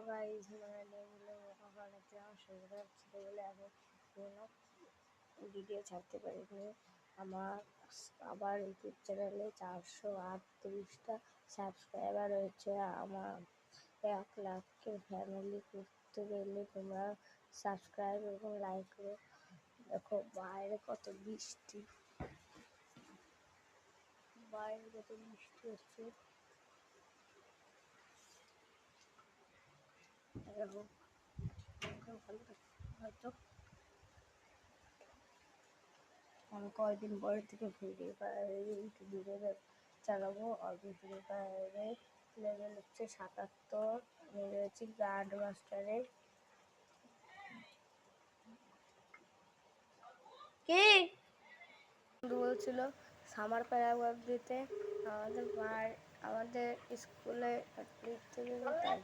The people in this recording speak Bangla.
গাইজ এগুলো অনেকটা অসুবিধা হচ্ছিল বলে আমি ভিডিও ছাড়তে পারিনি। আমার আবার ইউটিউব চ্যানেলে 438টা সাবস্ক্রাইবার রয়েছে। আমার 1 লাখকে ফ্যামিলি করতে গেলে তোমরা সাবস্ক্রাইব এবং লাইক করো। দেখো বাইরে কত বৃষ্টি, হচ্ছে। হয়তো আমি কয়েকদিন পরে থেকে ভিডিও চালাবো। আর ভিডিও লেভেল হচ্ছে 77। আমি রয়েছি গ্র্যান্ড মাস্টারে। কি বলছিল সামার প্যারাগ্রাফ দিতে আমাদের স্কুলে তাই